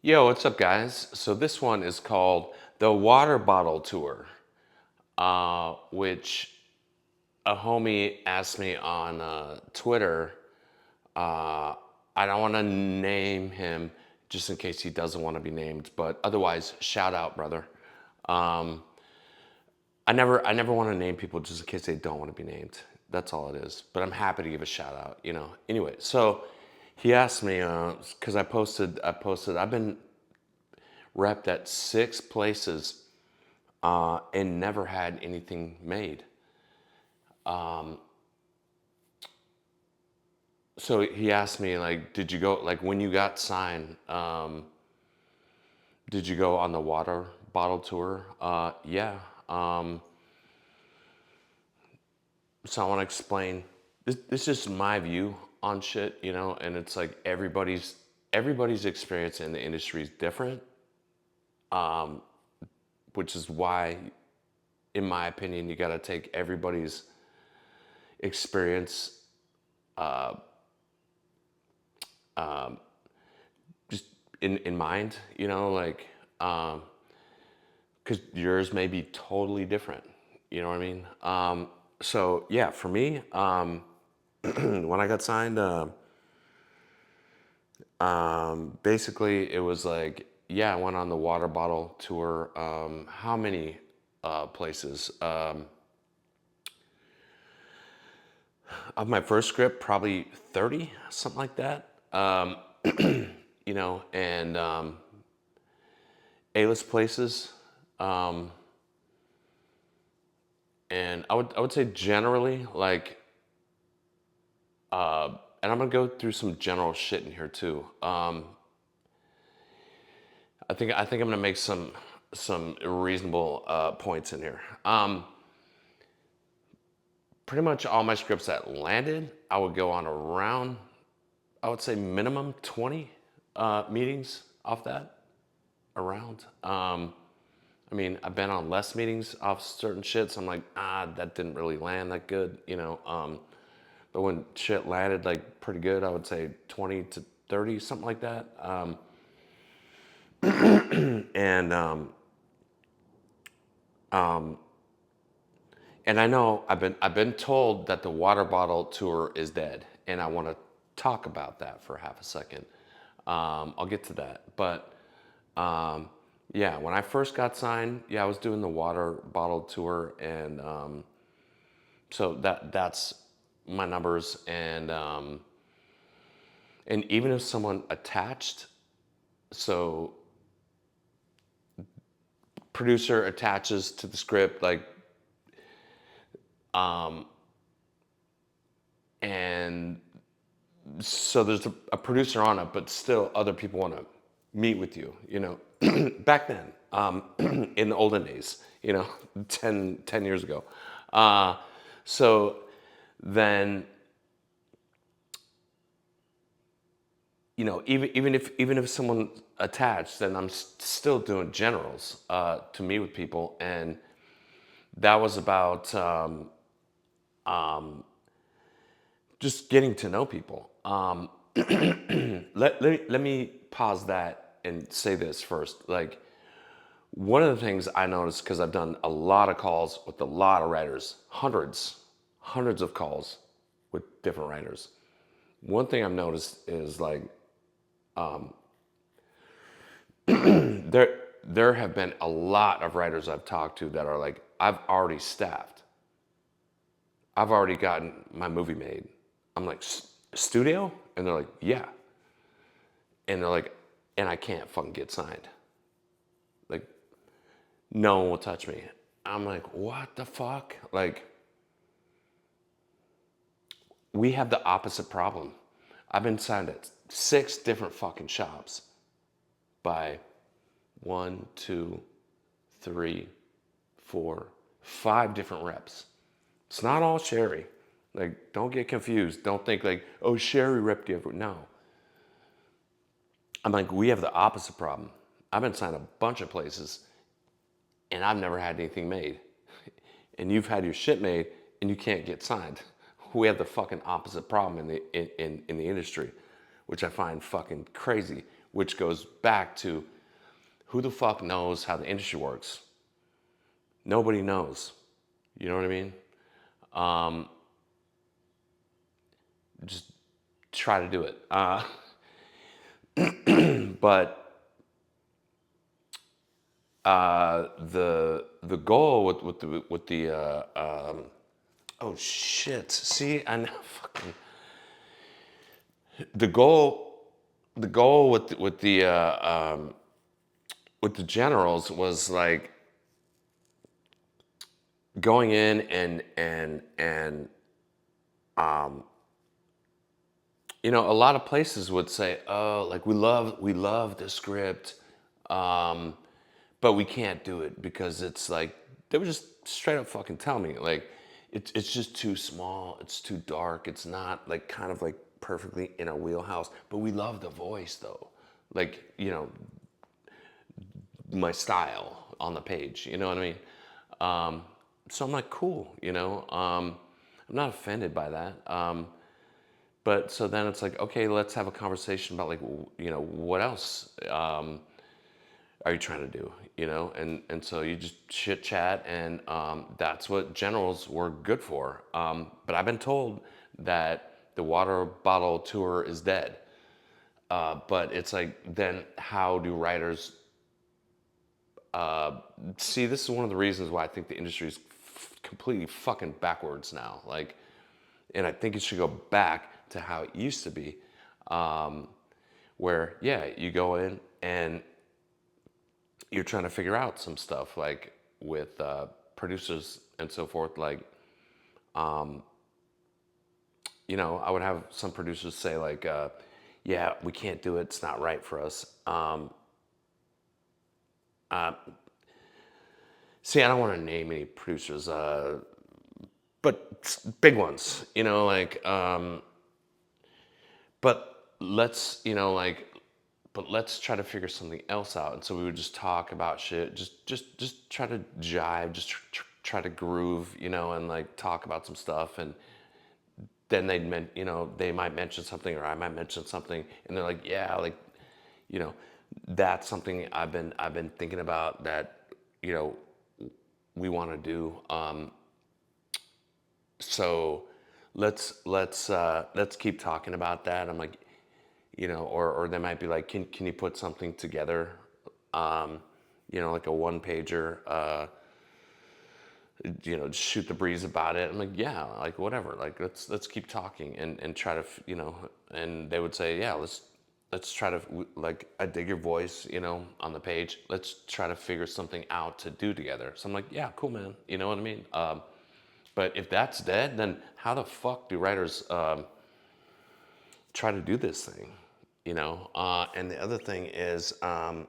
Yo, what's up, guys? So this one is called the Water Bottle Tour, which a homie asked me on Twitter. Uh, I don't want to name him just in case he doesn't want to be named, but otherwise, shout out, brother. Um, I never want to name people just in case they don't want to be named. That's all it is. But I'm happy to give a shout out. Anyway, so he asked me because I posted. I've been repped at 6 places and never had anything made. So he asked me, like, did you go, like, when you got signed, did you go on the water bottle tour? Yeah. So I want to explain. This is my view on shit, and it's like everybody's experience in the industry is different, which is why, in my opinion, you got to take everybody's experience just in mind, like, because yours may be totally different. You know what I mean? So yeah, for me, when I got signed, basically it was like, yeah, I went on the water bottle tour. How many places? Of my first script, probably 30, something like that. And A-list places. And I would say generally, like, and I'm gonna go through some general shit in here too. I think I'm gonna make some reasonable points in here. Pretty much all my scripts that landed, I would go on around, I would say minimum 20 meetings off that. Around. I mean, I've been on less meetings off certain shit, so I'm like, that didn't really land that good. But when shit landed like pretty good, I would say 20 to 30, something like that. And and I know I've been told that the water bottle tour is dead, and I want to talk about that for half a second. I'll get to that, but yeah, when I first got signed, yeah, I was doing the water bottle tour, and so that's my numbers, and even if someone attached, so producer attaches to the script, like, and so there's a producer on it, but still other people want to meet with you. Back then, in the olden days, 10 years ago. Uh, so then, even if someone attached, then I'm still doing generals to meet with people, and that was about just getting to know people. Let me pause that and say this first. Like, one of the things I noticed, because I've done a lot of calls with a lot of writers, hundreds of calls with different writers. One thing I've noticed is, like, there have been a lot of writers I've talked to that are like, I've already staffed. I've already gotten my movie made. I'm like, studio? And they're like, yeah. And they're like, and I can't fucking get signed. Like, no one will touch me. I'm like, what the fuck? Like, we have the opposite problem. I've been signed at 6 different fucking shops by 1, 2, 3, 4, 5 different reps. It's not all Sherry. Like, don't get confused. Don't think like, oh, Sherry repped you. No. I'm like, we have the opposite problem. I've been signed a bunch of places, and I've never had anything made. And you've had your shit made, and you can't get signed. We have the fucking opposite problem in the industry, which I find fucking crazy. which goes back to who the fuck knows how the industry works? Nobody knows. You know what I mean? Just try to do it. But the goal with the oh shit. See, I know fucking the goal with the generals was like going in and you know, a lot of places would say, "Oh, like we love the script, but we can't do it because it's like," they would just straight up fucking tell me like, it's just too small, it's too dark, it's not like kind of like perfectly in our wheelhouse. But we love the voice though, like, you know, my style on the page. You know what I mean? So I'm like, cool. You know, I'm not offended by that. But so then it's like, okay, let's have a conversation about like, you know, what else are you trying to do? You know, and so you just chit chat, and that's what generals were good for. But I've been told that the water bottle tour is dead. But it's like, then how do writers see? This is one of the reasons why I think the industry is completely fucking backwards now. Like, and I think it should go back to how it used to be, where yeah, you go in and you're trying to figure out some stuff like with producers and so forth. Like, you know, I would have some producers say like, "Yeah, we can't do it. It's not right for us." See, I don't want to name any producers, but big ones. You know, like, but let's, you know, like, but let's try to figure something else out. And so we would just talk about shit, just try to jive, just try to groove, you know, and like talk about some stuff. And then you know, they might mention something, or I might mention something, and they're like, yeah, like, you know, that's something I've been thinking about that, you know, we want to do. So let's keep talking about that. I'm like, you know, or they might be like, can you put something together, you know, like a one pager, you know, just shoot the breeze about it. I'm like, yeah, like whatever, like let's keep talking and try to, you know. And they would say, yeah, let's try to, like, I dig your voice, you know, on the page. Let's try to figure something out to do together. So I'm like, yeah, cool, man. You know what I mean? But if that's dead, then how the fuck do writers try to do this thing? You know? And the other thing is, I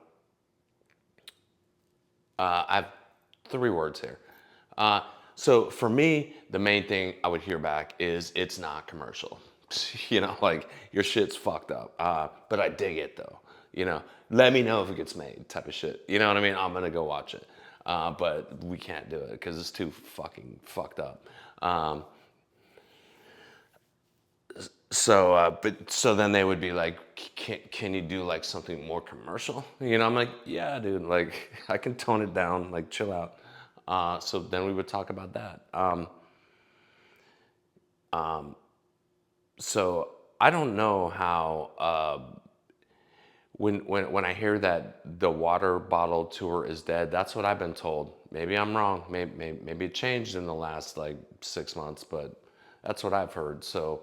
have three words here. So for me, the main thing I would hear back is it's not commercial. You know, like your shit's fucked up. But I dig it though. You know, let me know if it gets made, type of shit. You know what I mean? I'm gonna go watch it. But we can't do it because it's too fucking fucked up. But so then they would be like, can you do like something more commercial? You know, I'm like, yeah, dude, like I can tone it down, like chill out. So then we would talk about that. So I don't know how, when I hear that the water bottle tour is dead, that's what I've been told. Maybe I'm wrong. Maybe it changed in the last like 6 months, but that's what I've heard. So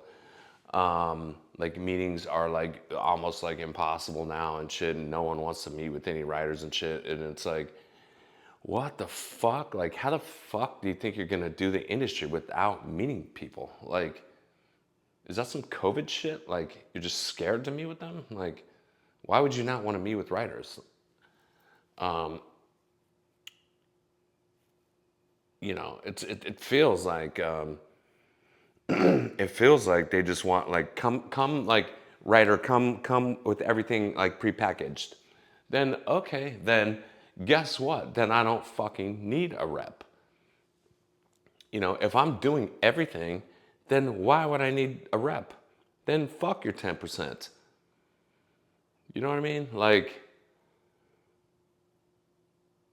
like meetings are like almost like impossible now and shit, and no one wants to meet with any writers and shit. And it's like, what the fuck? Like, how the fuck do you think you're gonna do the industry without meeting people? Like, is that some COVID shit? Like, you're just scared to meet with them? Like, why would you not want to meet with writers? You know, it feels like, it feels like they just want like, come like, writer, come with everything like prepackaged. Then okay, then guess what? Then I don't fucking need a rep. You know, if I'm doing everything, then why would I need a rep? Then fuck your 10%. You know what I mean? Like,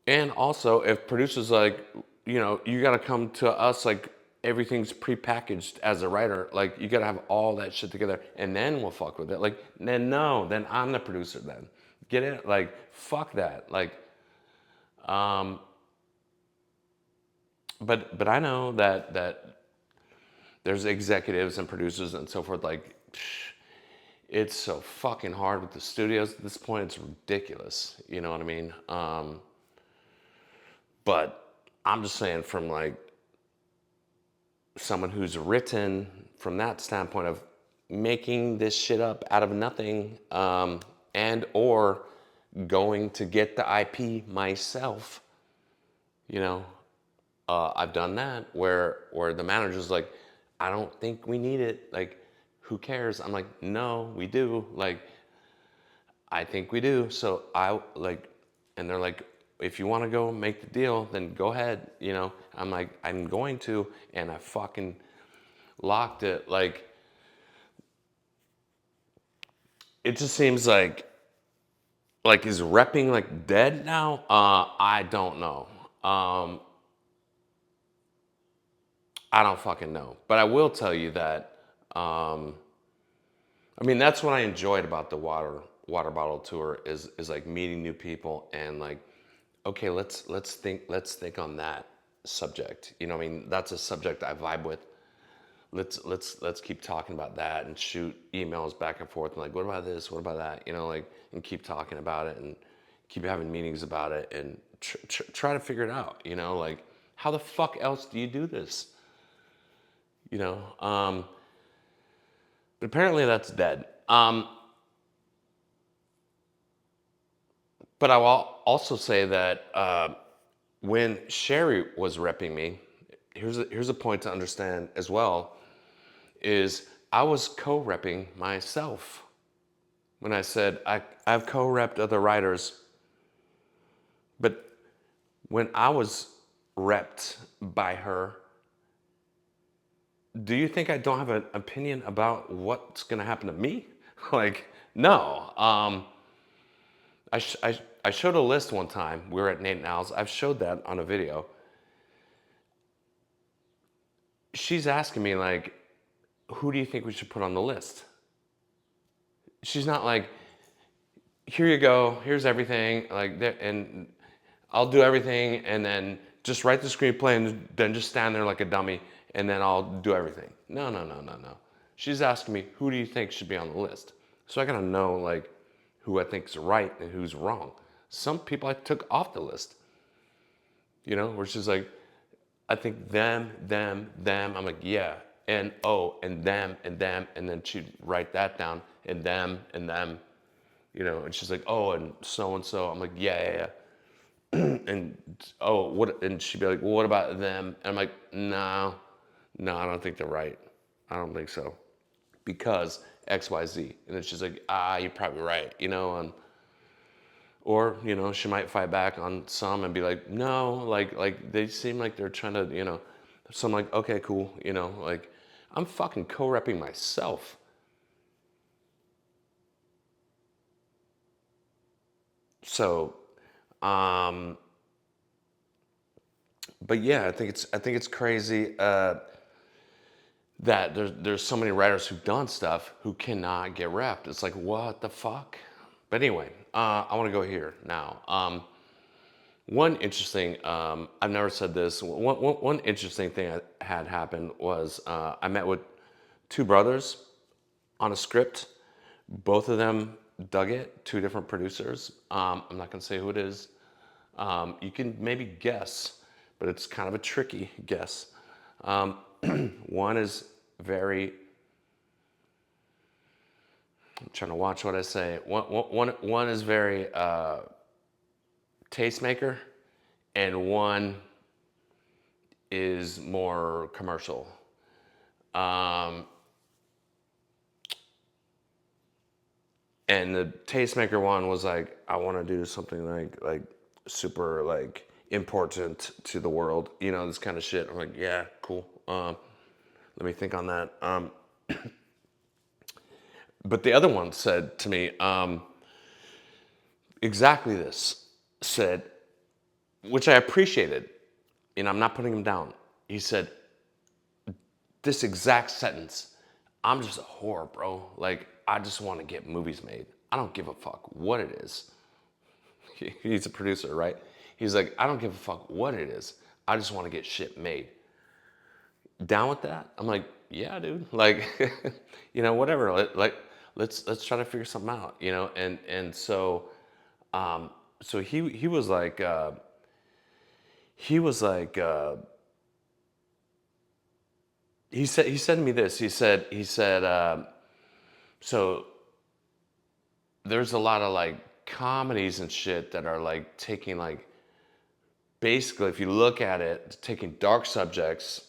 and also if producers like, you got to come to us like everything's prepackaged as a writer. Like, you got to have all that shit together, and then we'll fuck with it. Like, then no, then I'm the producer. Then get it? Like, fuck that. Like, um, but I know that there's executives and producers and so forth. Like, it's so fucking hard with the studios at this point. It's ridiculous. You know what I mean? But I'm just saying, from like someone who's written from that standpoint of making this shit up out of nothing, and or going to get the IP myself. You know, I've done that where the manager's like, I don't think we need it. Like, who cares? I'm like, no, we do. Like, I think we do. So I like, and they're like, if you want to go make the deal, then go ahead. I'm like, I'm going to, and I fucking locked it. Like, it just seems like is repping like dead now? I don't know. I don't fucking know. But I will tell you that. Um, I mean, that's what I enjoyed about the water bottle tour is like meeting new people and like, okay, let's think on that subject. I mean, that's a subject I vibe with. Let's keep talking about that and shoot emails back and forth and like, what about this? What about that? Like, and keep talking about it and keep having meetings about it and try to figure it out. Like, how the fuck else do you do this? You know, um, but apparently that's dead. But I will also say that when Sherry was repping me, here's a point to understand as well, is I was co-repping myself. When I said I've co-repped other writers, but when I was repped by her, do you think I don't have an opinion about what's gonna happen to me? Like, no. I showed a list one time. We were at Nate and Al's. I've showed that on a video. She's asking me like, who do you think we should put on the list? She's not like, here you go, here's everything, like, and I'll do everything, and then just write the screenplay, and then just stand there like a dummy, and then I'll do everything. No, no, no, no, no. She's asking me, who do you think should be on the list? So I gotta know like who I think's right and who's wrong. Some people I took off the list, where she's like, I think them, them, them. I'm like, yeah. And oh, and them, and them. And then she'd write that down, and them, and them, and she's like, oh, and so and so. I'm like, yeah, yeah, yeah. And oh, what? And she'd be like, well, what about them? And I'm like, no, no, I don't think they're right. I don't think so. Because X, Y, Z. And then she's like, you're probably right, and or she might fight back on some and be like, no, like they seem like they're trying to, so I'm like, okay, cool, like I'm fucking co-repping myself. So but yeah, I think it's crazy that there's so many writers who've done stuff who cannot get repped. It's like, what the fuck? But anyway, I want to go here now. One interesting, I've never said this, one interesting thing that had happened was I met with two brothers on a script. Both of them dug it, two different producers. I'm not going to say who it is. You can maybe guess, but it's kind of a tricky guess. One is very, I'm trying to watch what I say. One is very tastemaker, and one is more commercial. Um, and the tastemaker one was like, I want to do something like super like important to the world, this kind of shit. I'm like, yeah, cool. Let me think on that. But the other one said to me, exactly this, said, which I appreciated, and I'm not putting him down. He said this exact sentence: "I'm just a whore, bro. Like, I just want to get movies made. I don't give a fuck what it is." He's a producer, right? He's like, "I don't give a fuck what it is. I just want to get shit made." Down with that? I'm like, yeah, dude. Like, whatever. Let's try to figure something out, And so he was like he was like he said to me this. He said so there's a lot of like comedies and shit that are like taking like basically, if you look at it, taking dark subjects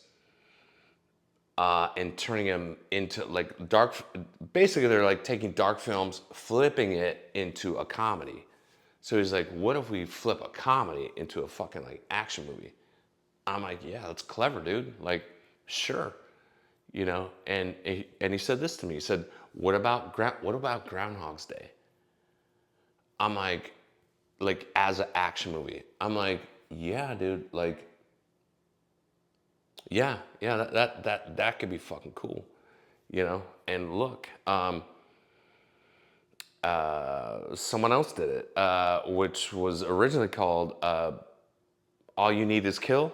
and turning them into like dark. Basically, they're like taking dark films, flipping it into a comedy. So he's like, "What if we flip a comedy into a fucking like action movie?" I'm like, "Yeah, that's clever, dude. Like, sure." And he said this to me. He said, "What about Groundhog's Day?" I'm like as an action movie. I'm like, "Yeah, dude. Like, yeah, that could be fucking cool." And look, someone else did it, which was originally called All You Need Is Kill.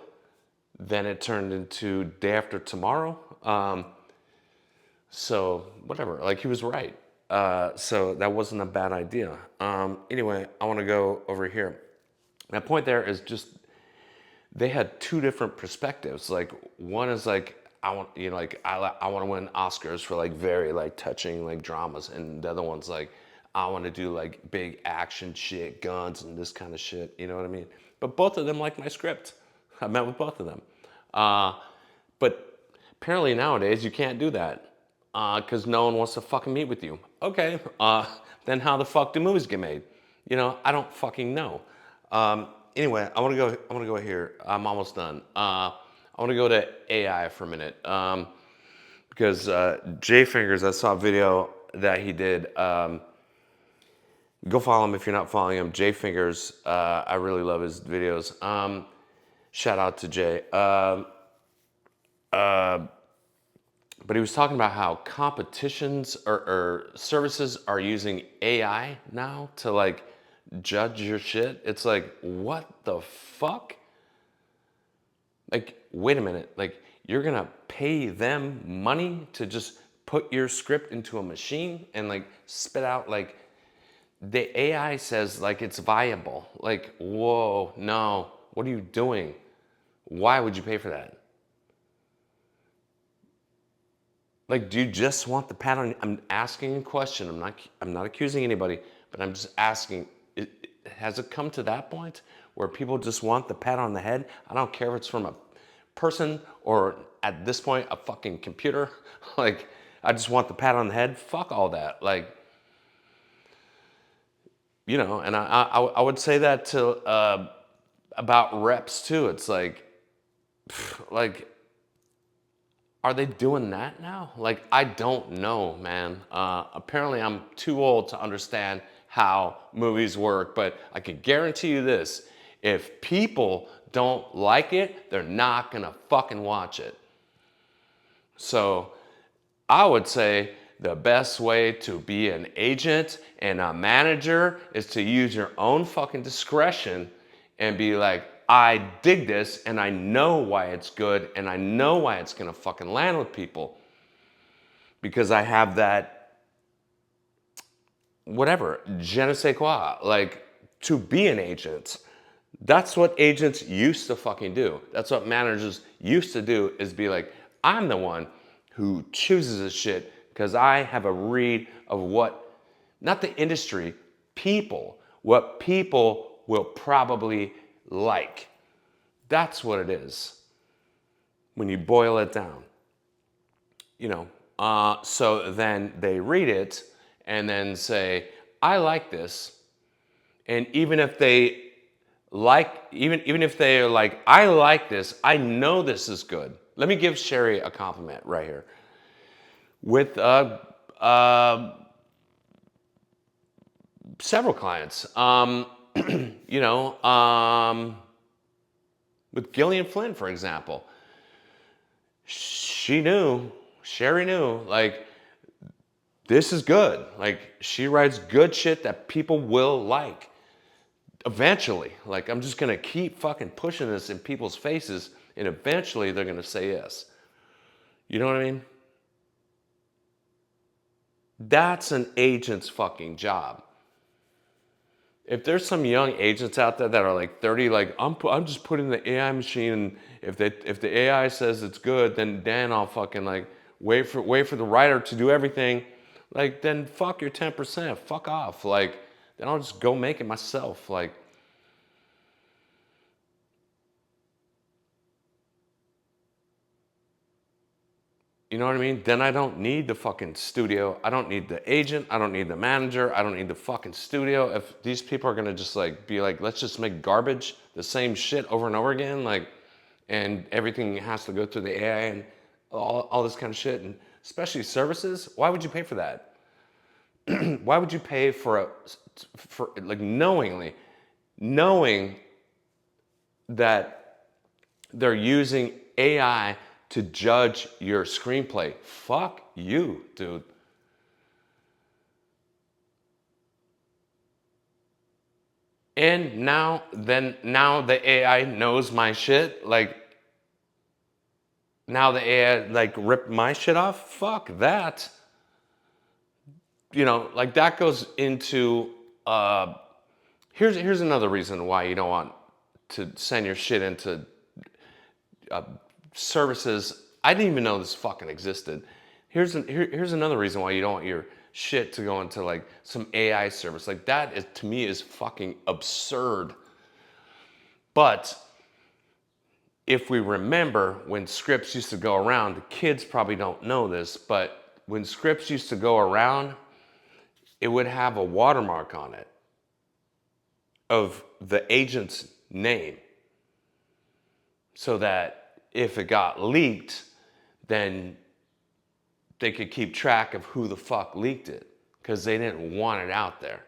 Then it turned into Day After Tomorrow. So whatever, like he was right. So that wasn't a bad idea. Anyway, I want to go over here. My point there is just they had two different perspectives. Like one is like I want like I want to win Oscars for like very like touching like dramas, and the other one's like I want to do like big action shit, guns and this kind of shit. You know what I mean? But both of them like my script. I met with both of them. But apparently nowadays you can't do that because no one wants to fucking meet with you. Okay, then how the fuck do movies get made? I don't fucking know. Anyway, I want to go. I want to go here. I'm almost done. I want to go to AI for a minute because Jay Fingers. I saw a video that he did. Go follow him if you're not following him. Jay Fingers. I really love his videos. Shout out to Jay. But he was talking about how competitions or services are using AI now to like judge your shit. It's like, what the fuck? Like, wait a minute. Like, you're gonna pay them money to just put your script into a machine and like spit out like the AI says like it's viable. Like, whoa, no. What are you doing? Why would you pay for that? Like, do you just want the pat on? I'm asking a question. I'm not accusing anybody, but I'm just asking. Has it come to that point where people just want the pat on the head? I don't care if it's from a person or at this point a fucking computer. Like, I just want the pat on the head. Fuck all that. Like, and I would say that to about reps too. It's like are they doing that now? Like, I don't know, man. Apparently, I'm too old to understand how movies work, but I can guarantee you this. If people don't like it, they're not gonna fucking watch it. So, I would say the best way to be an agent and a manager is to use your own fucking discretion and be like, I dig this and I know why it's good and I know why it's gonna fucking land with people because I have that, whatever, je ne sais quoi, like to be an agent. That's what agents used to fucking do. That's what managers used to do is be like, I'm the one who chooses this shit because I have a read of what, not the industry, people, what people will probably like. That's what it is when you boil it down. So then they read it and then say, I like this. And even if they even if they're like, I like this, I know this is good. Let me give Sherry a compliment right here. With several clients. You know, with Gillian Flynn, for example, she knew, Sherry knew, like, this is good. Like, she writes good shit that people will like. Eventually, like, I'm just gonna keep fucking pushing this in people's faces, and eventually they're gonna say yes. You know what I mean? That's an agent's fucking job. If there's some young agents out there that are like 30, like, I'm just putting the AI machine, and if the AI says it's good, then I'll fucking like wait for the writer to do everything. Like, then fuck your 10%. Fuck off. Like, then I'll just go make it myself. Like, you know what I mean? Then I don't need the fucking studio. I don't need the agent. I don't need the manager. I don't need the fucking studio. If these people are gonna just like be like, let's just make garbage, the same shit over and over again, like, and everything has to go through the AI and all this kind of shit, and especially services. Why would you pay for that? Why would you pay for like knowing that they're using AI to judge your screenplay? Fuck you, dude. And now the AI knows my shit. Like, now the AI like ripped my shit off. Fuck that. You know, like, that goes into here's another reason why you don't want to send your shit into services. I didn't even know this fucking existed. Here's another reason why you don't want your shit to go into like some AI service. Like, that is, to me, is fucking absurd. But if we remember when scripts used to go around, the kids probably don't know this, but when scripts used to go around, it would have a watermark on it of the agent's name, so that if it got leaked, then they could keep track of who the fuck leaked it, because they didn't want it out there.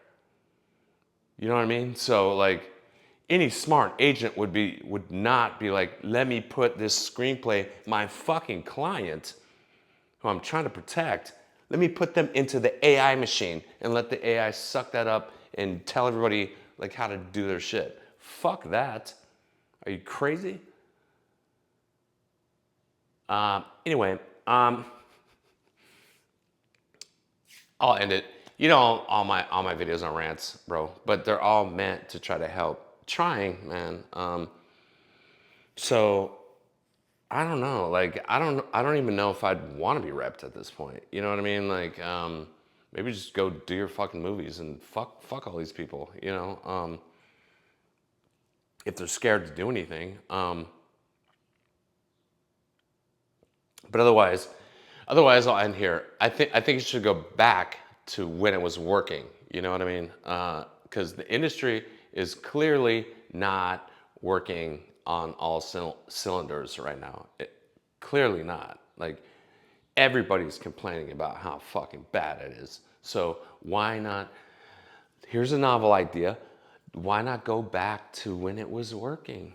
You know what I mean? So like, any smart agent would not be like, let me put this screenplay, my fucking client, who I'm trying to protect, let me put them into the AI machine and let the AI suck that up and tell everybody like how to do their shit. Fuck that. Are you crazy? Anyway, I'll end it. You know, all my videos are rants, bro, but they're all meant to try to help. Trying, man. So I don't know. Like, I don't even know if I'd want to be repped at this point. You know what I mean? Like, maybe just go do your fucking movies and fuck all these people. You know, if they're scared to do anything. But otherwise I'll end here. I think it should go back to when it was working. You know what I mean? Because the industry is clearly not working on all cylinders right now. Clearly not. Like, everybody's complaining about how fucking bad it is. So why not? Here's a novel idea. Why not go back to when it was working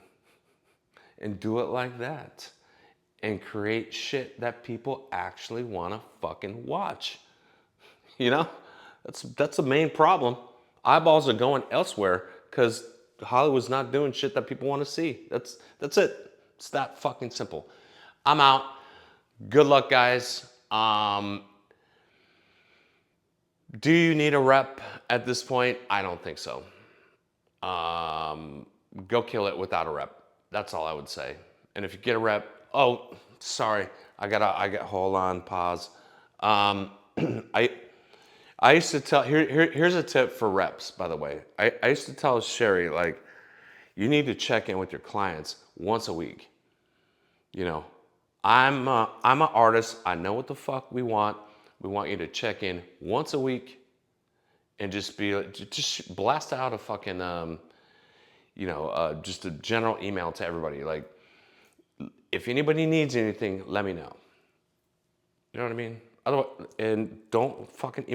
and do it like that? And create shit that people actually want to fucking watch. You know, that's the main problem. Eyeballs are going elsewhere because Hollywood's not doing shit that people want to see. That's it. It's that fucking simple. I'm out. Good luck, guys. Do you need a rep at this point? I don't think so. Go kill it without a rep. That's all I would say. And if you get a rep, oh, sorry, hold on, pause. I I used to tell, here's a tip for reps, by the way. I used to tell Sherry, like, you need to check in with your clients once a week. You know, I'm an artist. I know what the fuck we want. We want you to check in once a week and just blast out a fucking just a general email to everybody. Like, if anybody needs anything, let me know. You know what I mean? Otherwise, and don't fucking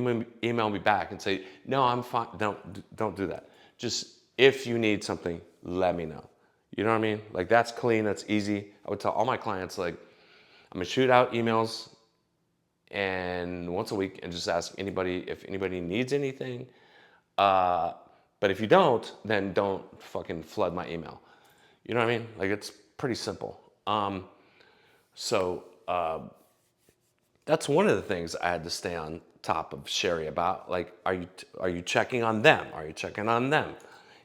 email me back and say, no, I'm fine. Don't do that. Just if you need something, let me know. You know what I mean? Like that's clean, that's easy. I would tell all my clients, like, I'm gonna shoot out emails and once a week and just ask anybody if anybody needs anything. Uh, but if you don't, then don't fucking flood my email. You know what I mean? Like it's pretty simple. So that's one of the things I had to stay on top of Sherry about. Like, are you checking on them? Are you checking on them?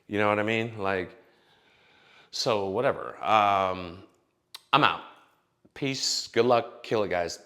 You know what I mean? Like, so whatever. I'm out. Peace. Good luck. Kill it, guys.